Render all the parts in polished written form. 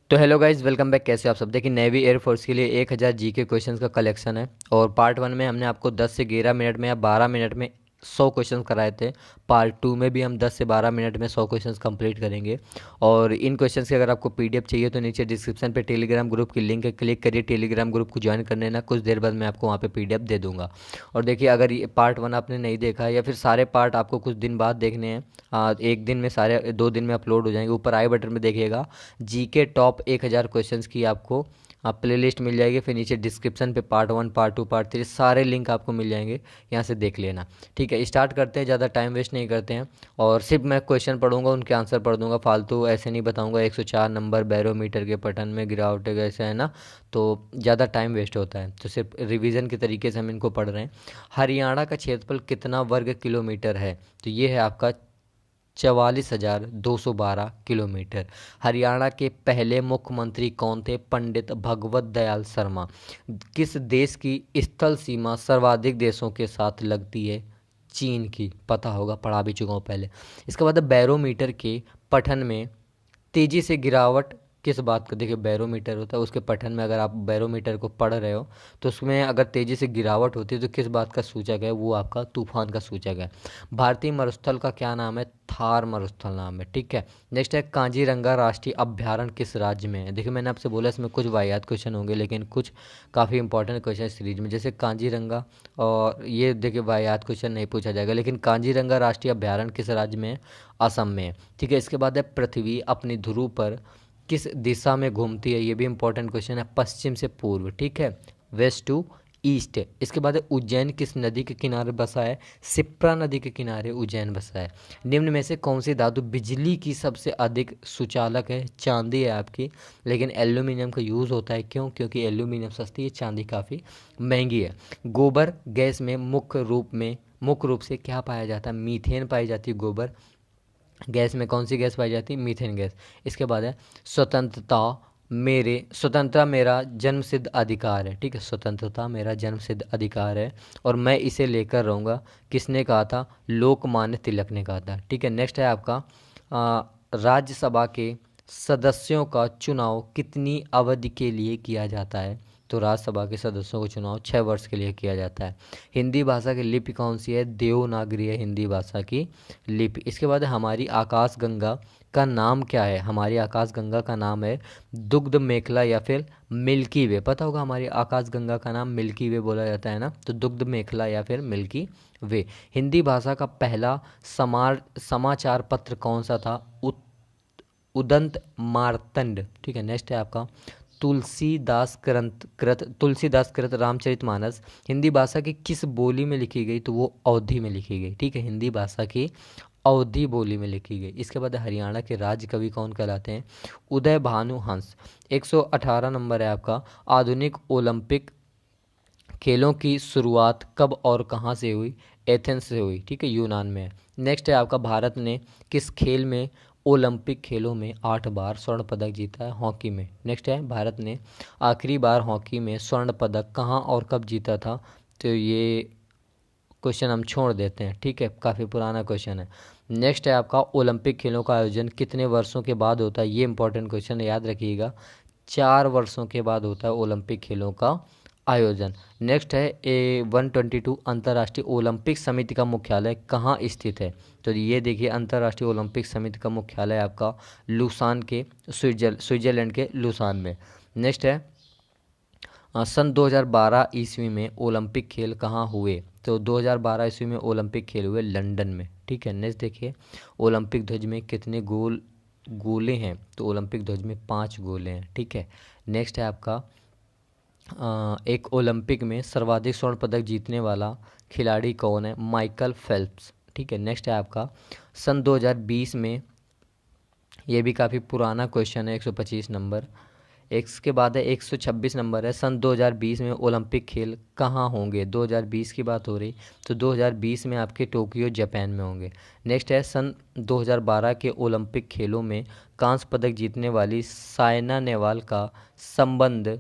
तो hello guys, welcome back. कैसे हो आप सब। देखिए, नेवी एयरफोर्स के लिए 1000 जीके क्वेश्चंस का कलेक्शन है। और पार्ट 1 में हमने आपको 10 से 11 मिनट में या 12 मिनट में 100 क्वेश्चंस कराए थे। पार्ट 2 में भी हम 10 से 12 मिनट में 100 क्वेश्चंस कंप्लीट करेंगे। और इन क्वेश्चंस की अगर आपको पीडीएफ चाहिए तो नीचे डिस्क्रिप्शन पे टेलीग्राम ग्रुप की लिंक है, क्लिक करिए, टेलीग्राम ग्रुप को ज्वाइन कर लेना। कुछ देर बाद मैं आपको वहाँ पे पीडीएफ दे दूंगा। और देखिए, अगर ये पार्ट 1 आपने नहीं देखा है या फिर सारे पार्ट आपको कुछ दिन बाद देखने हैं, एक दिन में सारे 2 दिन में अपलोड हो जाएंगे। ऊपर आई बटन में देखिएगा, जीके टॉप 1000 क्वेश्चंस की आपको प्लेलिस्ट मिल जाएगी। फिर नीचे डिस्क्रिप्शन पे पार्ट 1, पार्ट 2, पार्ट 3 सारे लिंक आपको मिल जाएंगे, यहाँ से देख लेना। ठीक है, स्टार्ट करते हैं, ज़्यादा टाइम वेस्ट नहीं करते हैं। और सिर्फ मैं क्वेश्चन पढ़ूंगा, उनके आंसर पढ़ दूंगा, फालतू ऐसे नहीं बताऊंगा। 104 नंबर बैरोमीटर के पठन में गिरावट कैसे है ना, तो ज़्यादा टाइम वेस्ट होता है। तो सिर्फ रिवीजन के तरीके से हम इनको पढ़ रहे हैं। हरियाणा का क्षेत्रफल कितना वर्ग किलोमीटर है? तो ये है आपका 44,212 किलोमीटर। हरियाणा के पहले मुख्यमंत्री कौन थे? पंडित भगवत दयाल शर्मा। किस देश की स्थल सीमा सर्वाधिक देशों के साथ लगती है? चीन की। पता होगा, पढ़ा भी चुका हूँ पहले। इसके बाद बैरोमीटर के पठन में तेजी से गिरावट किस बात का? देखिए, बैरोमीटर होता है, उसके पठन में अगर आप बैरोमीटर को पढ़ रहे हो तो उसमें अगर तेजी से गिरावट होती है तो किस बात का सूचक है? वो आपका तूफान का सूचक है। भारतीय मरुस्थल का क्या नाम है? थार मरुस्थल नाम है। ठीक है। नेक्स्ट है, कांजीरंगा राष्ट्रीय अभ्यारण्य किस राज्य में है? देखिए, मैंने आपसे बोला इसमें कुछ वाहियात क्वेश्चन होंगे, लेकिन कुछ काफ़ी इंपॉर्टेंट क्वेश्चन सीरीज में, जैसे कांजीरंगा। और ये देखिए, वाहियात क्वेश्चन नहीं पूछा जाएगा, लेकिन कांजीरंगा राष्ट्रीय अभ्यारण्य किस राज्य में है? असम में है। ठीक है। इसके बाद है, पृथ्वी अपनी ध्रुव पर किस दिशा में घूमती है? ये भी इंपॉर्टेंट क्वेश्चन है। पश्चिम से पूर्व। ठीक है, वेस्ट टू ईस्ट। इसके बाद है, उज्जैन किस नदी के किनारे बसा है? शिप्रा नदी के किनारे उज्जैन बसा है। निम्न में से कौन सी धातु बिजली की सबसे अधिक सुचालक है? चांदी है आपकी, लेकिन एल्यूमिनियम का यूज़ होता है। क्यों? क्योंकि एल्यूमिनियम सस्ती है, चांदी काफ़ी महंगी है। गोबर गैस में मुख्य रूप से क्या पाया जाता है? मीथेन पाई जाती है गोबर गैस में। कौन सी गैस पाई जाती है? Methane gas. इसके बाद है, स्वतंत्रता मेरा जन्मसिद्ध अधिकार है। ठीक है, स्वतंत्रता मेरा जन्मसिद्ध अधिकार है और मैं इसे लेकर रहूँगा। किसने कहा था? लोकमान्य तिलक ने कहा था। ठीक है। नेक्स्ट है आपका, राज्यसभा के सदस्यों का चुनाव कितनी अवधि के लिए किया जाता है? तो राज्यसभा के सदस्यों का चुनाव 6 वर्ष के लिए किया जाता है। हिंदी भाषा की लिपि कौन सी है? देवनागरी है हिंदी भाषा की लिपि। इसके बाद हमारी आकाश गंगा का नाम क्या है? हमारी आकाश गंगा का नाम है दुग्ध मेखला या फिर मिल्की वे। पता होगा, हमारी आकाश गंगा का नाम मिल्की वे बोला जाता है ना, तो दुग्ध मेखला या फिर मिल्की वे। हिंदी भाषा का पहला समाचार पत्र कौन सा था? उदंत मार्तंड। ठीक है। नेक्स्ट है आपका, तुलसीदास कृत रामचरितमानस हिंदी भाषा की किस बोली में लिखी गई? तो वो अवधी में लिखी गई। ठीक है, हिंदी भाषा की अवधी बोली में लिखी गई। इसके बाद हरियाणा के राज्य कवि कौन कहलाते हैं? उदय भानु हंस। 118 नंबर है आपका, आधुनिक ओलंपिक खेलों की शुरुआत कब और कहाँ से हुई? एथेंस से हुई। ठीक है, यूनान में है। नेक्स्ट है आपका, भारत ने किस खेल में ओलंपिक खेलों में 8 बार स्वर्ण पदक जीता है? हॉकी में। नेक्स्ट है, भारत ने आखिरी बार हॉकी में स्वर्ण पदक कहाँ और कब जीता था? तो ये क्वेश्चन हम छोड़ देते हैं। ठीक है, काफ़ी पुराना क्वेश्चन है। नेक्स्ट है आपका, ओलंपिक खेलों का आयोजन कितने वर्षों के बाद होता है? ये इंपॉर्टेंट क्वेश्चन है, याद रखिएगा। 4 वर्षों के बाद होता है ओलंपिक खेलों का आयोजन। नेक्स्ट है, 122 अंतर्राष्ट्रीय ओलंपिक समिति का मुख्यालय कहाँ स्थित है? तो ये देखिए, अंतर्राष्ट्रीय ओलंपिक समिति का मुख्यालय आपका लूसान के स्विट्जरलैंड के लूसान में। नेक्स्ट है, सन 2012 ईस्वी में ओलंपिक खेल कहाँ हुए? तो 2012 ईस्वी में ओलंपिक खेल हुए लंदन में। ठीक है। नेक्स्ट देखिए, ओलंपिक ध्वज में कितने गोले हैं? तो ओलंपिक ध्वज में 5 गोले हैं। ठीक है। नेक्स्ट है आपका, एक ओलंपिक में सर्वाधिक स्वर्ण पदक जीतने वाला खिलाड़ी कौन है? Michael Phelps. ठीक है। नेक्स्ट है आपका, सन 2020 में, ये भी काफ़ी पुराना क्वेश्चन है, 125 नंबर। इसके बाद है 126 नंबर है, सन 2020 में ओलंपिक खेल कहाँ होंगे? 2020 की बात हो रही, तो 2020 में आपके टोक्यो जापान में होंगे। नेक्स्ट है, सन 2012 के ओलंपिक खेलों में कांस्य पदक जीतने वाली सायना नेहवाल का संबंध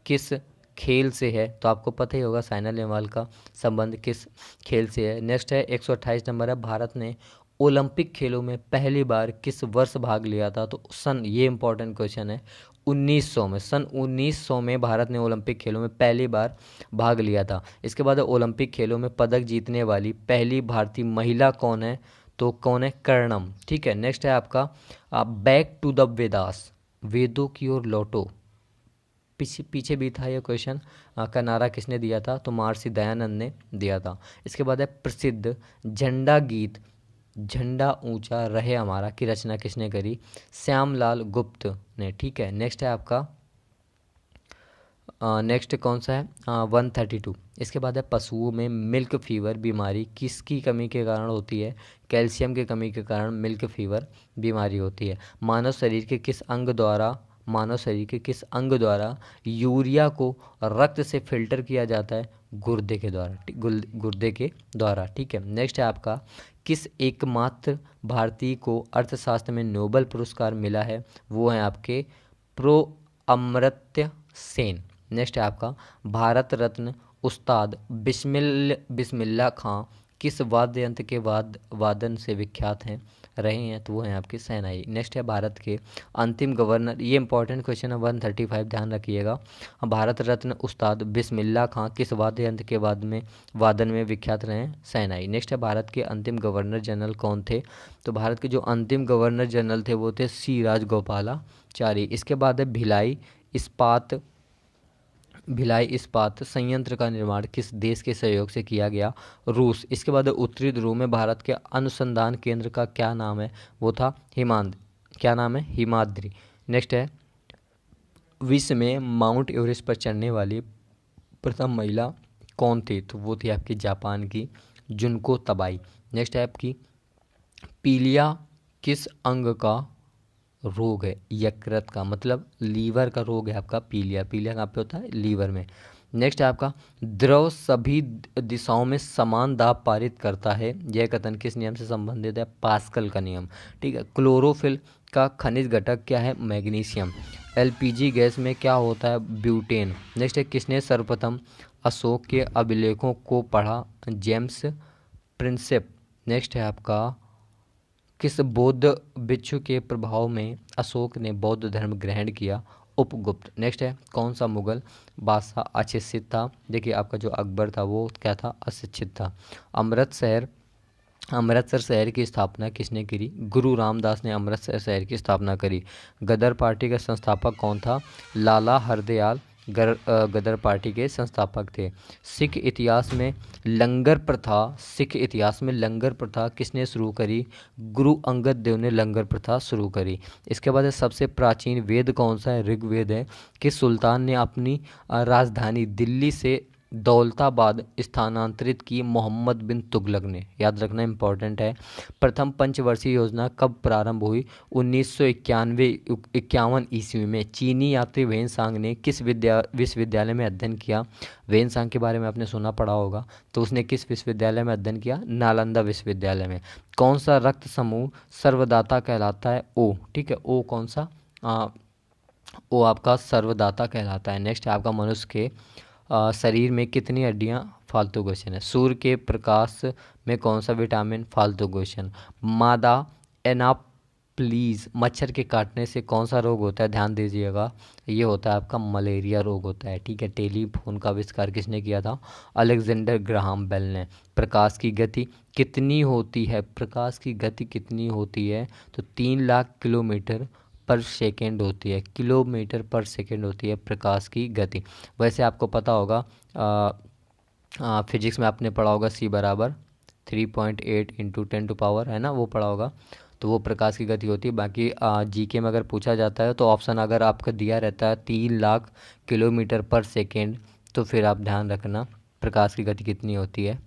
किस खेल से है? तो आपको पता ही होगा साइना नेहवाल का संबंध किस खेल से है। नेक्स्ट है, 128 नंबर है, भारत ने ओलंपिक खेलों में पहली बार किस वर्ष भाग लिया था? तो सन, ये इंपॉर्टेंट क्वेश्चन है, 1900 में, सन 1900 में भारत ने ओलंपिक खेलों में पहली बार भाग लिया था। इसके बाद ओलंपिक खेलों में पदक जीतने वाली पहली भारतीय महिला कौन है? तो कौन है? कर्णम। ठीक है, नेक्स्ट है आपका बैक टू द वेदास, वेदों की ओर लौटो। पीछे पीछे भी था ये क्वेश्चन का नारा किसने दिया था? तो महर्षि दयानंद ने दिया था। इसके बाद है प्रसिद्ध झंडा गीत झंडा ऊंचा रहे हमारा की रचना किसने करी? श्यामलाल गुप्त ने। ठीक है, नेक्स्ट है आपका नेक्स्ट कौन सा है? 132। इसके बाद है पशुओं में मिल्क फीवर बीमारी किसकी कमी के कारण होती है? कैल्शियम की कमी के कारण मिल्क फीवर बीमारी होती है। मानव शरीर के किस अंग द्वारा यूरिया को रक्त से फिल्टर किया जाता है? गुर्दे के द्वारा, गुर्दे के द्वारा। ठीक है, नेक्स्ट है आपका किस एकमात्र भारतीय को अर्थशास्त्र में नोबेल पुरस्कार मिला है? वो है आपके प्रो अमर्त्य सेन। नेक्स्ट है आपका भारत रत्न उस्ताद बिस्मिल्लाह खां किस वाद्य यंत्र के वादन से विख्यात हैं रहे हैं? तो वो हैं आपके शहनाई। नेक्स्ट है भारत के अंतिम गवर्नर, ये इंपॉर्टेंट क्वेश्चन है 135, ध्यान रखिएगा। भारत रत्न उस्ताद बिस्मिल्लाह खां किस वाद्य यंत्र के वादन में विख्यात रहे हैं? शहनाई। नेक्स्ट है भारत के अंतिम गवर्नर जनरल कौन थे? तो भारत के जो अंतिम गवर्नर जनरल थे वो थे सी राजगोपालाचारी। इसके बाद है भिलाई इस्पात संयंत्र का निर्माण किस देश के सहयोग से किया गया? रूस। इसके बाद उत्तरी ध्रुव में भारत के अनुसंधान केंद्र का क्या नाम है? वो था हिमाद्री। नेक्स्ट है विश्व में माउंट एवरेस्ट पर चढ़ने वाली प्रथम महिला कौन थी? तो वो थी आपकी जापान की जुनको तबाई। नेक्स्ट है आपकी पीलिया किस अंग का रोग है? यकृत का, मतलब लीवर का रोग है आपका पीलिया। पीलिया कहाँ पे होता है? लीवर में। नेक्स्ट है आपका द्रव सभी दिशाओं में समान दाब पारित करता है, यह कथन किस नियम से संबंधित है? पास्कल का नियम। ठीक है, क्लोरोफिल का खनिज घटक क्या है? मैग्नीशियम। एलपीजी गैस में क्या होता है? ब्यूटेन। नेक्स्ट है किसने सर्वप्रथम अशोक के अभिलेखों को पढ़ा? James Prinsep. नेक्स्ट है आपका किस बौद्ध भिक्षु के प्रभाव में अशोक ने बौद्ध धर्म ग्रहण किया? उपगुप्त। नेक्स्ट है कौन सा मुगल बादशाह अशिक्षित था? देखिए आपका जो अकबर था वो क्या था? अशिक्षित था। अमृतसर शहर की स्थापना किसने करी? गुरु रामदास ने अमृतसर शहर की स्थापना करी। गदर पार्टी का संस्थापक कौन था? लाला हरदयाल गदर पार्टी के संस्थापक थे। सिख इतिहास में लंगर प्रथा किसने शुरू करी? गुरु अंगद देव ने लंगर प्रथा शुरू करी। इसके बाद सबसे प्राचीन वेद कौन सा है? ऋग्वेद है। किस सुल्तान ने अपनी राजधानी दिल्ली से दौलताबाद स्थानांतरित की? मोहम्मद बिन तुगलक ने। याद रखना इंपॉर्टेंट है। प्रथम पंचवर्षीय योजना कब प्रारंभ हुई? 1951 ईस्वी में। चीनी यात्री वेनसांग ने किस विश्वविद्यालय में अध्ययन किया? वेनसांग के बारे में आपने सुना पढ़ा होगा, तो उसने किस विश्वविद्यालय में अध्ययन किया? नालंदा विश्वविद्यालय में। कौन सा रक्त समूह सर्वदाता कहलाता है? ओ। ठीक है, ओ कौन सा? ओ आपका सर्वदाता कहलाता है। नेक्स्ट है आपका मनुष्य के शरीर में कितनी हड्डियां? फालतू क्वेश्चन है। सूर्य के प्रकाश में कौन सा विटामिन? फालतू क्वेश्चन। मादा एनाप्लीज मच्छर के काटने से कौन सा रोग होता है? ध्यान दीजिएगा, ये होता है आपका मलेरिया रोग होता है। ठीक है, टेलीफोन का आविष्कार किसने किया था? अलेक्जेंडर ग्राहम बेल ने। प्रकाश की गति कितनी होती है? प्रकाश की गति कितनी होती है? तो 3 लाख किलोमीटर पर सेकेंड होती है। किलोमीटर पर सेकेंड होती है प्रकाश की गति। वैसे आपको पता होगा फिजिक्स में आपने पढ़ा होगा C बराबर 3.8 इंटू 10 टू पावर, है ना, वो पढ़ा होगा। तो वो प्रकाश की गति होती है। बाकी जीके में अगर पूछा जाता है तो ऑप्शन अगर आपका दिया रहता है 3 लाख किलोमीटर पर सेकेंड, तो फिर आप ध्यान रखना प्रकाश की गति कितनी होती है।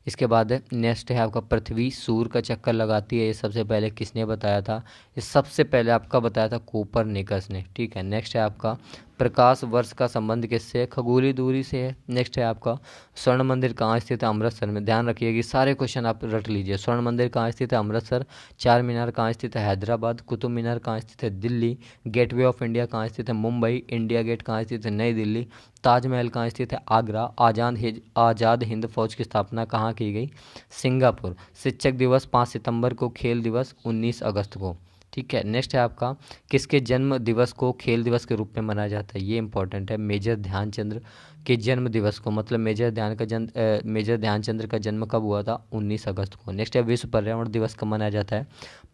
इसके बाद नेक्स्ट है आपका पृथ्वी सूर्य का चक्कर लगाती है, ये सबसे पहले किसने बताया था? ये सबसे पहले आपका बताया था कोपरनिकस ने। ठीक है, नेक्स्ट है आपका प्रकाश वर्ष का संबंध किससे? खगोलीय दूरी से है। नेक्स्ट है आपका स्वर्ण मंदिर कहाँ स्थित है? अमृतसर में। ध्यान रखिएगा, सारे क्वेश्चन आप रट लीजिए। स्वर्ण मंदिर कहाँ स्थित है? अमृतसर। चार मीनार कहाँ स्थित है? हैदराबाद। कुतुब मीनार कहाँ स्थित है? दिल्ली। गेटवे ऑफ इंडिया कहाँ स्थित है? मुंबई। इंडिया गेट कहाँ स्थित है? नई दिल्ली। ताजमहल कहाँ स्थित है? आगरा। आज़ाद हिंद फौज की स्थापना कहाँ की गई? सिंगापुर। शिक्षक दिवस 5 सितंबर को, खेल दिवस 19 अगस्त को। ठीक है। नेक्स्ट है आपका, किसके जन्म दिवस को खेल दिवस के रूप में मनाया जाता है? ये इंपॉर्टेंट है। मेजर ध्यानचंद्र के जन्म दिवस को, मतलब मेजर ध्यानचंद्र का जन्म कब हुआ था? 19 अगस्त को। नेक्स्ट है, विश्व पर्यावरण दिवस कब मनाया जाता है?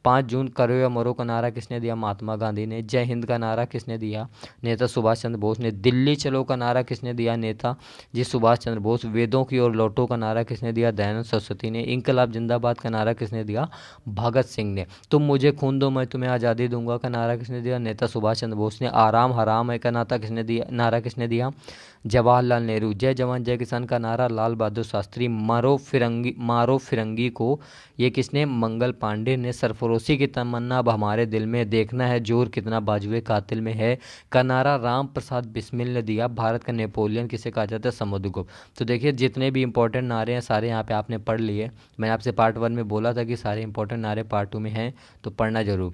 5 जून। करो या मरो का नारा किसने दिया? महात्मा गांधी ने। जय हिंद का नारा किसने दिया? नेता सुभाष चंद्र बोस ने। दिल्ली चलो का नारा किसने दिया? नेता जी सुभाष चंद्र बोस। वेदों की ओर लौटो का नारा किसने दिया? दयानंद सरस्वती ने। इंकलाब जिंदाबाद का नारा किसने दिया? भगत सिंह ने। तुम मुझे खून दो मैं तुम्हें आज़ादी दूंगा का नारा किसने दिया? नेता सुभाष चंद्र बोस ने। आराम हराम है का नारा किसने दिया? जवाहरलाल नेहरू। जय जवान जय किसान का नारा लाल बहादुर शास्त्री। मारो फिरंगी को, ये किसने? मंगल पांडे ने। सरफरोशी की तमन्ना अब हमारे दिल में, देखना है जोर कितना बाजुए कातिल में है का नारा राम प्रसाद बिस्मिल ने दिया। भारत का नेपोलियन किसे कहा जाता है? समुद्रगुप्त। तो देखिए जितने भी इंपॉर्टेंट नारे हैं सारे यहाँ पे आपने पढ़ लिए। मैंने आपसे पार्ट 1 में बोला था कि सारे इंपॉर्टेंट नारे पार्ट 2 में हैं, तो पढ़ना जरूर।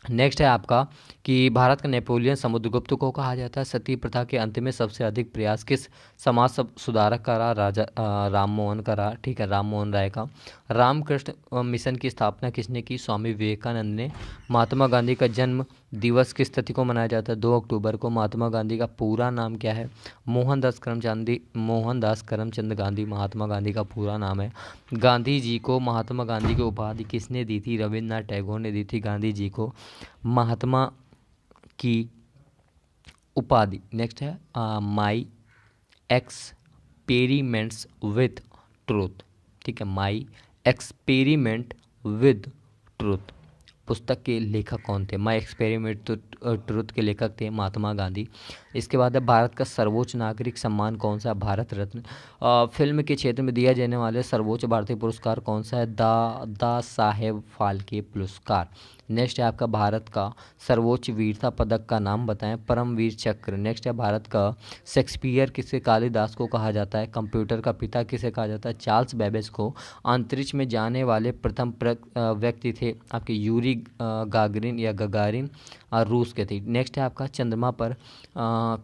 नेक्स्ट है आपका कि भारत का नेपोलियन समुद्रगुप्त को कहा जाता है। सती प्रथा के अंत में सबसे अधिक प्रयास किस सुधारक का रहा? राजा राम मोहन का रहा। ठीक है, राम मोहन राय का। रामकृष्ण मिशन की स्थापना किसने की? स्वामी विवेकानंद ने। महात्मा गांधी का जन्म दिवस किस तिथि को मनाया जाता है? 2 अक्टूबर को। महात्मा गांधी का पूरा नाम क्या है? मोहनदास करमचंद गांधी महात्मा गांधी का पूरा नाम है। गांधी जी को महात्मा गांधी की उपाधि किसने दी थी? रविन्द्रनाथ टैगोर ने दी थी गांधी जी को महात्मा की उपाधि। नेक्स्ट है माई एक्सपेरिमेंट्स विथ ट्रूथ। ठीक है, माई एक्सपेरिमेंट विद ट्रूथ पुस्तक के लेखक कौन थे? माई एक्सपेरिमेंट तो ट्रूथ के लेखक थे महात्मा गांधी। इसके बाद है भारत का सर्वोच्च नागरिक सम्मान कौन सा है? भारत रत्न। फिल्म के क्षेत्र में दिया जाने वाले सर्वोच्च भारतीय पुरस्कार कौन सा है? दादा साहेब फाल्के पुरस्कार। नेक्स्ट है आपका, भारत का सर्वोच्च वीरता पदक का नाम बताएं? परमवीर चक्र। नेक्स्ट है, भारत का शेक्सपियर किसे कालिदास को कहा जाता है? कंप्यूटर का पिता किसे कहा जाता है? चार्ल्स बेबेज को। अंतरिक्ष में जाने वाले प्रथम व्यक्ति थे आपके यूरी गागरिन या गगारिन, रूस के थे। नेक्स्ट है आपका, चंद्रमा पर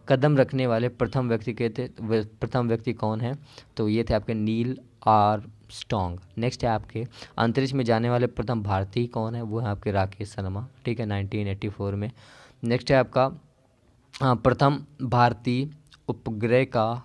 कदम रखने वाले प्रथम व्यक्ति कौन है? तो ये थे आपके नील आर्मस्ट्रॉन्ग। नेक्स्ट है आपके, अंतरिक्ष में जाने वाले प्रथम भारतीय कौन है? वो है आपके राकेश शर्मा। ठीक है, 1984 में। नेक्स्ट है आपका, प्रथम भारतीय उपग्रह का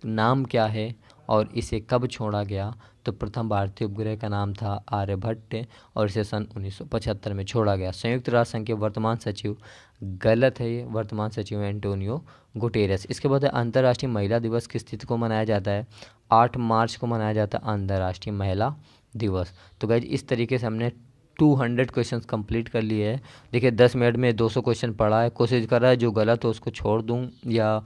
नाम क्या है और इसे कब छोड़ा गया? तो प्रथम भारतीय उपग्रह का नाम था आर्यभट्ट और इसे सन 1975 में छोड़ा गया। संयुक्त राष्ट्र संघ के वर्तमान सचिव, गलत है ये, वर्तमान सचिव एंटोनियो गुटेरेस। इसके बाद अंतर्राष्ट्रीय महिला दिवस किस तिथि को मनाया जाता है? 8 मार्च को मनाया जाता है अंतर्राष्ट्रीय महिला दिवस। तो गाइज इस तरीके से हमने 200 क्वेश्चंस कंप्लीट कर लिए हैं। देखिए 10 मिनट में 200 क्वेश्चन पढ़ा है। कोशिश कर रहा है जो गलत हो उसको छोड़ दूं या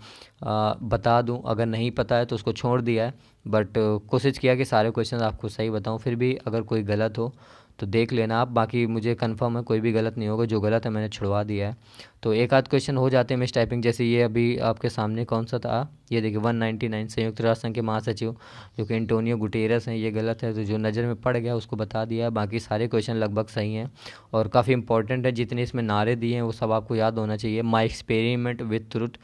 बता दूं, अगर नहीं पता है तो उसको छोड़ दिया है, बट कोशिश किया कि सारे क्वेश्चन आपको सही बताऊं। फिर भी अगर कोई गलत हो तो देख लेना आप, बाकी मुझे कंफर्म है कोई भी गलत नहीं होगा। जो गलत है मैंने छुड़वा दिया है। तो एक आध क्वेश्चन हो जाते हैं मिस टाइपिंग, जैसे ये अभी आपके सामने कौन सा था, ये देखिए 199 संयुक्त राष्ट्र संघ के महासचिव जो कि एंटोनियो गुटेरस हैं, ये गलत है। तो जो नज़र में पड़ गया उसको बता दिया। बाकी सारे क्वेश्चन लगभग सही हैं और काफ़ी इंपॉर्टेंट है। जितने इसमें नारे दिए हैं वो सब आपको याद होना चाहिए। माई एक्सपेरिमेंट विथ ट्रुथ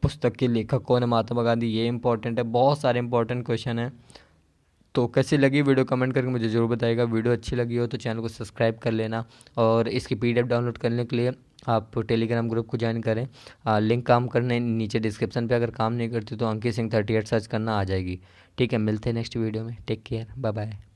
पुस्तक के लेखक कौन है? महात्मा गांधी। ये इंपॉर्टेंट है। बहुत सारे इंपॉर्टेंट क्वेश्चन हैं। तो कैसी लगी वीडियो कमेंट करके मुझे ज़रूर बताइएगा। वीडियो अच्छी लगी हो तो चैनल को सब्सक्राइब कर लेना और इसकी PDF डाउनलोड करने के लिए आप टेलीग्राम ग्रुप को ज्वाइन करें। लिंक काम करने नीचे डिस्क्रिप्शन पे, अगर काम नहीं करती तो अंकित सिंह 38 सर्च करना आ जाएगी। ठीक है, मिलते हैं नेक्स्ट वीडियो में। Take care, bye bye.